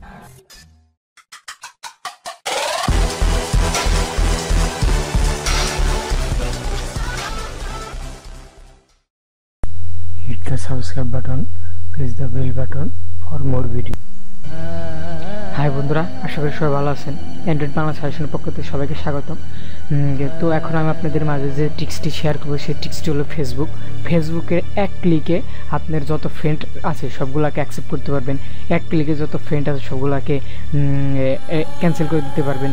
Hit the subscribe button, press the bell button for more video. Hi বন্ধুরা, আশা করি সবাই ভালো আছেন। অ্যান্ড্রয়েড বাংলা সাজেশনের পক্ষ থেকে সবাইকে স্বাগতম। তো এখন আমি আপনাদের মাঝে যে টিক্সটি শেয়ার করবো সেই টিক্সটি হলো ফেসবুকের এক ক্লিকে আপনার যত ফ্রেন্ড আছে সবগুলোকে অ্যাকসেপ্ট করতে পারবেন। এক ক্লিকে যত ফ্রেন্ড আছে সবগুলোকে ক্যান্সেল করে দিতে পারবেন।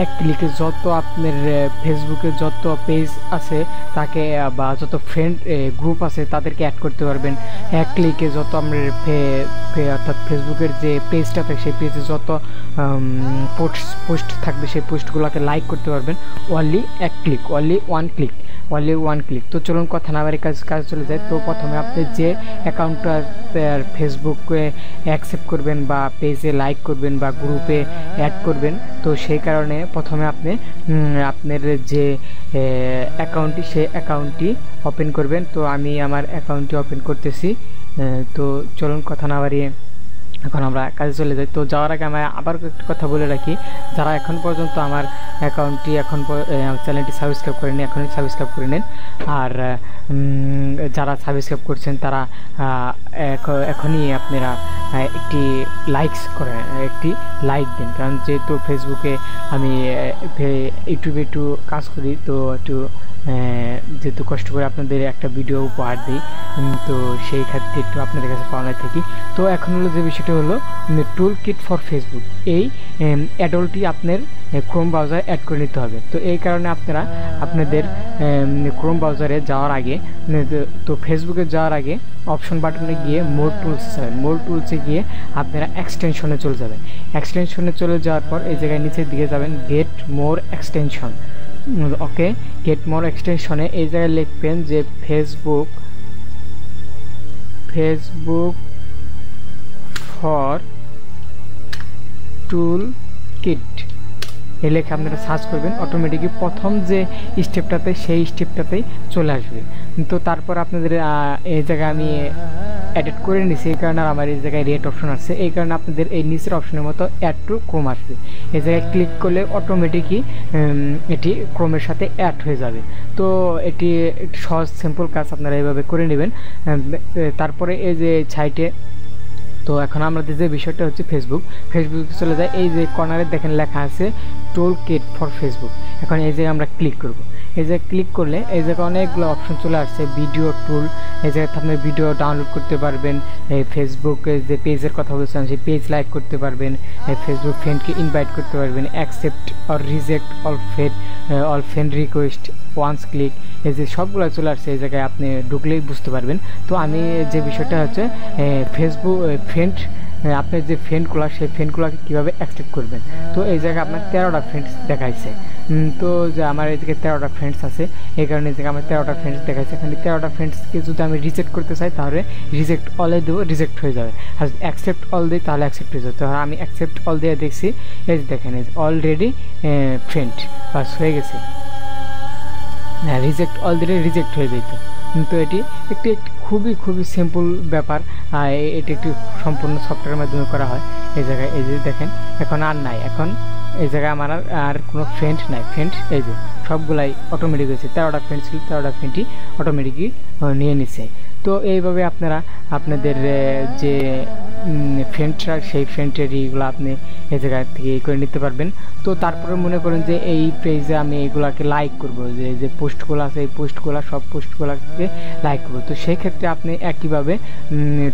এক ক্লিকে যত আপনার ফেসবুকে যত পেজ আছে তাকে বা যত ফ্রেন্ড গ্রুপ আছে তাদেরকে অ্যাড করতে পারবেন। এক ক্লিকে যত আপনার অর্থাৎ ফেসবুকের যে পেজটা থাকে সেই পেজে যত পোস্ট থাকবে সেই পোস্টগুলোকে লাইক করতে পারবেন অনলি এক ক্লিক, অনলি ওয়ান ক্লিক। তো চলুন কথা না বাড়ি কাজ চলে যায়। তো প্রথমে আপনি যে অ্যাকাউন্টটা ফেসবুকে অ্যাকসেপ্ট করবেন বা পেজে লাইক করবেন বা গ্রুপে অ্যাড করবেন, তো সেই কারণে প্রথমে আপনি আপনার যে অ্যাকাউন্টটি সেই অ্যাকাউন্টটি ওপেন করবেন। তো আমি আমার অ্যাকাউন্টটি ওপেন করতেছি। তো চলুন কথা না বাড়িয়ে এখন আমরা কাজে চলে যাই। তো যাওয়ার আগে আমি আবার একটু কথা বলে রাখি, যারা এখন পর্যন্ত আমার অ্যাকাউন্টটি চ্যানেলটি সাবস্ক্রাইব করেনি এখনই সাবস্ক্রাইব করে নিন। আর যারা সাবস্ক্রাইব করছেন তারা এখনই আপনারা একটি একটি লাইক দিন, কারণ যেহেতু ফেসবুকে আমি ইউটিউবে একটু কাজ করি, তো একটু যেহেতু কষ্ট করে আপনাদের একটা ভিডিও উপহার দিই, তো সেই ক্ষেত্রে একটু আপনাদের কাছে পাওনা থাকি। তো এখন হলো যে বিষয়টা হলো টুল কিট ফর ফেসবুক, এই অ্যাডলটি আপনার ক্রোম ব্রাউজারে অ্যাড করে নিতে হবে। তো এই কারণে আপনারা আপনাদের ক্রোম ব্রাউজারে যাওয়ার আগে, তো ফেসবুকে যাওয়ার আগে অপশন বাটনে গিয়ে মোর টুলসে গিয়ে আপনারা এক্সটেনশনে চলে যাবেন। এক্সটেনশনে চলে যাওয়ার পর এই জায়গায় নিচের দিকে যাবেন গেট মোর এক্সটেনশন। ওকে, গেট মোর এক্সটেনশনে এই জায়গায় লিখবেন যে ফেসবুক ফর টুল কিট এই লেখা আপনারা সার্চ করবেন। অটোমেটিকলি প্রথম যে স্টেপটাতে সেই স্টেপটাতেই চলে আসবে। তো তারপর আপনাদের এই জায়গায় আমি এডিট করে নিছি, এই কারণে আমার এই জায়গায় রেড অপশন আসছে, এই কারণে আপনাদের এই নিচের অপশনের মতো অ্যাড টু ক্রোম আসবে। এই জায়গায় ক্লিক করলে অটোমেটিকই এটি ক্রোমের সাথে অ্যাড হয়ে যাবে। তো এটি একটু সহজ সিম্পল কাজ, আপনারা এইভাবে করে নেবেন। তারপরে এই যে সাইটে, তো এখন আমাদের যে বিষয়টা হচ্ছে ফেসবুকে চলে যায়। এই যে কর্নারে দেখেন লেখা আছে টুল কিট ফর ফেসবুক। এখন এই জায়গায় আমরা ক্লিক করব। এই জায়গায় ক্লিক করলে এই জায়গায় অনেকগুলো অপশন চলে আসছে। ভিডিও টুল, এই জায়গায় আপনি ভিডিও ডাউনলোড করতে পারবেন, এই ফেসবুকে যে পেজের কথা বলছিলাম সেই পেজ লাইক করতে পারবেন, ফেসবুক ফ্রেন্ডকে ইনভাইট করতে পারবেন, accept or reject all friend request once click, এই যে সবগুলো চলে আসছে। এই জায়গায় আপনি ঢুকলেই বুঝতে পারবেন। তো আমি যে বিষয়টা হচ্ছে ফেসবুক ফ্রেন্ড, আপনার যে ফ্রেন্ডগুলো সেই ফ্রেন্ডগুলোকে কীভাবে অ্যাকসেপ্ট করবেন। তো এই জায়গায় আপনার 13টা ফ্রেন্ডস দেখাইছে। তো যে আমার এই জায়গায় 13টা ফ্রেন্ডস আছে, এই কারণে এই জায়গায় আমার 13টা ফ্রেন্ডস দেখাইছে। এখানে 13টা ফ্রেন্ডসকে যদি আমি রিজেক্ট করতে চাই তাহলে রিজেক্ট অলে দেবো, রিজেক্ট হয়ে যাবে। আর অ্যাকসেপ্ট অল দিই তাহলে অ্যাকসেপ্ট হয়ে যাবে। তাহলে আমি অ্যাকসেপ্ট অল দিয়ে দেখছি, এই যে দেখেন অলরেডি ফ্রেন্ড বাস হয়ে গেছে। হ্যাঁ, রিজেক্ট অল দিলে রিজেক্ট হয়ে যেত। তো এটি একটি খুবই সিম্পল ব্যাপার। এটি একটি সম্পূর্ণ সফটওয়্যারের মাধ্যমে করা হয়। এই জায়গায় এই যে দেখেন এখন আর নাই, এখন এই জায়গায় আমার আর কোনো ফ্রেন্ড নাই। ফ্রেন্ড এই যে সবগুলাই অটোমেটিক হয়েছে। 13টা ফ্রেন্ড ছিল, 13টা ফ্রেন্ডই অটোমেটিকই নিয়ে নিছে। তো এইভাবে আপনারা আপনাদের যে ফ্রেন্ডরা সেই ফ্রেন্ডেরগুলো আপনি এই জায়গা থেকে করে নিতে পারবেন। তো তারপরে মনে করেন যে এই পেজে আমি এইগুলাকে লাইক করব, যে পোস্টগুলো আছে এই সব পোস্টগুলোকে লাইক করব। তো সেই ক্ষেত্রে আপনি একইভাবে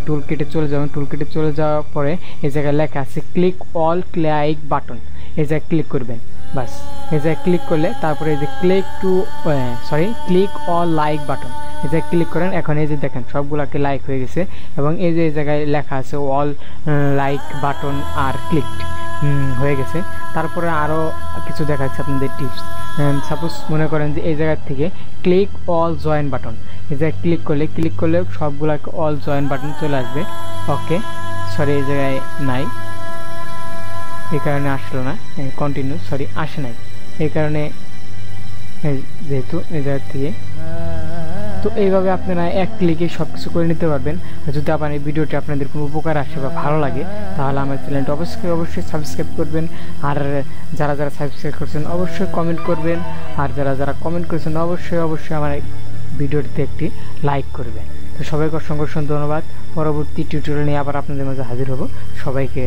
টুল কিটে চলে যাবেন। টুল কিটে চলে যাওয়ার পরে এই জায়গায় লেখা আছে ক্লিক অল লাইক বাটন, এই জায়গায় ক্লিক করবেন। বাস এই জায়গায় ক্লিক করলে তারপরে এই যে ক্লিক অল লাইক বাটন, এই জায়গায় ক্লিক করেন। এখন এই যে দেখেন সবগুলোকে লাইক হয়ে গেছে এবং এই যে জায়গায় লেখা আছে অল লাইক বাটন আর ক্লিকড হয়ে গেছে। তারপরে আরও কিছু দেখাচ্ছে আপনাদের টিপস। সাপোজ মনে করেন যে এই জায়গার থেকে ক্লিক অল জয়েন বাটন, এই জায়গায় ক্লিক করলে সবগুলোকে অল জয়েন বাটন চলে আসবে। ওকে, সরি এই জায়গায় নাই, এই কারণে আসলো না, কন্টিনিউ আসে নাই, এই কারণে যেহেতু এই জায়গা থেকে তো এইভাবে আপনারা এক ক্লিকে সব কিছু করে নিতে পারবেন। যদি আপনার এই ভিডিওটি আপনাদের কোনো উপকার আসে বা ভালো লাগে তাহলে আমার চ্যানেলটা অবশ্যই সাবস্ক্রাইব করবেন। আর যারা সাবস্ক্রাইব করছেন অবশ্যই কমেন্ট করবেন। আর যারা কমেন্ট করেছেন অবশ্যই আমার ভিডিওটিতে একটি লাইক করবেন। তো সবাইকে অসংখ্য ধন্যবাদ। পরবর্তী টিউটোরিয়াল নিয়ে আবার আপনাদের মাঝে হাজির হব। সবাইকে